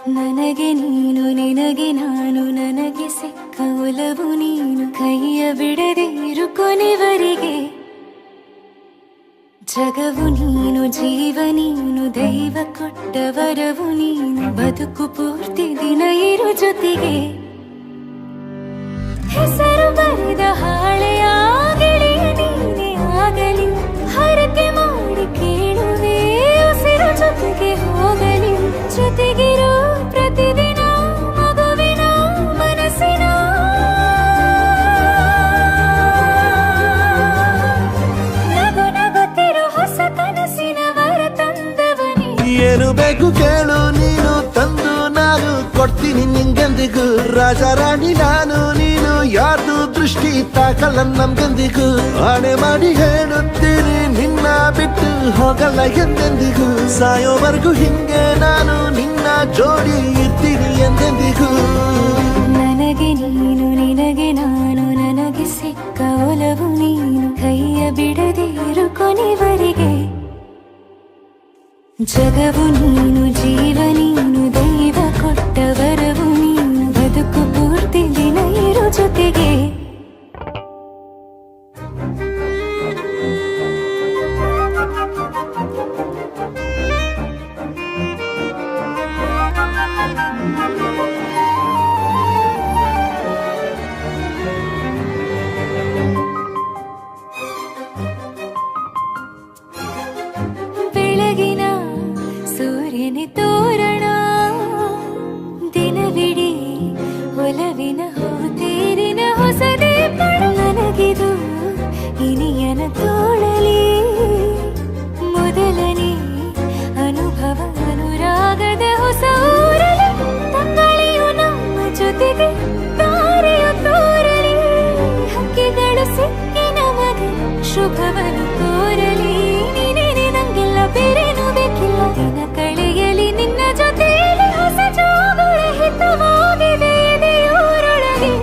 ನನಗೆ ನೀನು ನಿನಗೆ ನಾನು ನನಗೆ ಸಿಕ್ಕ ಒಲವು ನೀನು ಕೈಯ ಬಿಡದೆ ಇರು ಕೊನೆವರೆಗೆ ಜಗವು ನೀನು ಜೀವ ನೀನು ದೈವ ಕೊಟ್ಟ ವರವು ನೀನು ಬದುಕು ಪೂರ್ತಿ ದಿನ ಇರು ಜೊತೆಗೆ ಹೆಸರು ಬರೆದ ಹಾಳೆಯ ಗೆಳೆಯ ನೀನೇ ಆಗಲಿ ಹರಕೆ ಮಾಡಿ ಕೇಳುವೆ ಉಸಿರು ಜೊತೆಗೆ ಹೋಗಲಿ ಜೊತೆಗಿರೋ ಪ್ರತಿದಿನ ಮಗುವಿನ ಮನಸ್ಸಿನ ನಗು ನಗುತ್ತಿರೋ ಹೊಸ ಕನಸಿನ ವರ ತಂದವನೇ ಏನು ಬೇಕು ಕೇಳು ನೀನು ತಂದು ನಾನು ಕೊಡ್ತೀನಿ ನಿಂಗೆಂದಿಗೂ ರಾಜ ರಾಣಿ ನಾನು ನೀನು ಯಾರ್ದು ದೃಷ್ಟಿ ತಾಕಲ್ಲ ನಮ್ಗೆಂದಿಗೂ ಆಣೆ ಮಾಡಿ ಹೇಳುತ್ತೀನಿ ನಿನ್ನ ಬಿಟ್ಟು ಹೋಗಲ್ಲ ಎಂದೆಂದಿಗೂ ಸಾಯೋವರೆಗೂ ಹಿಂಗೆ ನಾನು ನಿನ್ನ ಜೋಡಿ ಇರ್ತೀನಿ ಎಂದೆಂದಿಗೂ ನನಗೆ ನೀನು ನಿನಗೆ ನಾನು ನನಗೆ ಸಿಕ್ಕ ಒಲವು ನೀನು ಕೈಯ ಬಿಡದೆ ಇರು ಕೊನೆವರೆಗೆ ಜಗವು ನೀನು ಜೀವ ನೀನು ದೈವ ಕೊಟ್ಟ ವರವು ನೀನು ಬದುಕು ಪೂರ್ತಿ ದಿನ ಇರು ಜೊತೆಗೆ ಬೆಳಗಿನ ಸೂರ್ಯನ ತೋರಣ ದಿನವಿಡೀ ಒಲವಿನ ಹೂತೇರಿನ ಹೊಸದೇ ಪಡ ನನಗಿದು ಇನಿಯನ ತೋಳಲಿ ಮೊದಲನೇ ಅನುಭವ ಅನುರಾಗದ ಹೊಸ ಊರಲಿ ತಂಗಳಿಯು ನಮ್ಮ ಜೊತೆಗೆ ತಾರೆಯು ತೋರಲಿ ಹಕ್ಕಿಗಳು ಸಿಕ್ಕಿ ನಮಗೆ ಶುಭವನ್ನು ಕೋರಲಿ ನೀನೇನೆ ನಂಗೆಲ್ಲ ಬೇರೇನು ಬೇಕಿಲ್ಲ ದಿನ ಕಳೆಯಲಿ ನಿನ್ನ ಜೊತೆಯಲ್ಲಿ ಹೊಸ ಜೋಗುಳ ಹಿತವಾಗಿದೆ ಎದೆಯೂರೊಳಗೆ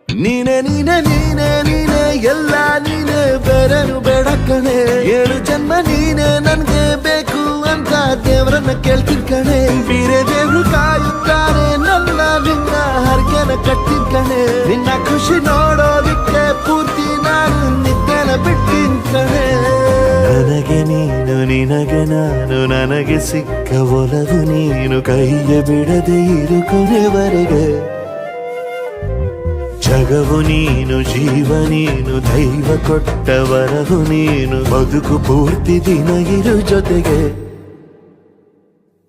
ನೀನೆ ನೀನೆ ನೀನೆ ನೀನೆ ಎಲ್ಲ ನೀನೆ ಬೇರೆನು ಬೇಡ ಕಣೆ ಏಳು ಜನ್ಮ ನೀನೆ ನನ್ಗೆ ಬೇಕು ಅಂತ ದೇವರನ್ನ ಕೇಳ್ತೀನಿ ಕಣೆ ಬೀರೆ ದೇವ್ರು ಕಾಯುತ್ತಾರೆ ನನ್ನ ನಿನ್ನ ಹರ್ಗೆನ ಕಟ್ಟಿನ ಕಣೆ ನಿನ್ನ ಖುಷಿ ನೋಡೋದಿಕ್ಕೆ ಪೂರ್ತಿ ನಾನು ನಿದ್ದೆನ ಬಿಟ್ಟಿನ ಕಣೆ ನನಗೆ ನೀನು ನಿನಗೆ ನಾನು ನನಗೆ ಸಿಕ್ಕ ಒಲವು ನೀನು ಕೈಯ ಬಿಡದೆ ಇರು ಕೊನೆವರೆಗೆ ಜಗವು ನೀನು ಜೀವ ನೀನು ದೈವ ಕೊಟ್ಟ ವರವು ನೀನು ಬದುಕು ಪೂರ್ತಿ ದಿನ ಇರು ಜೊತೆಗೆ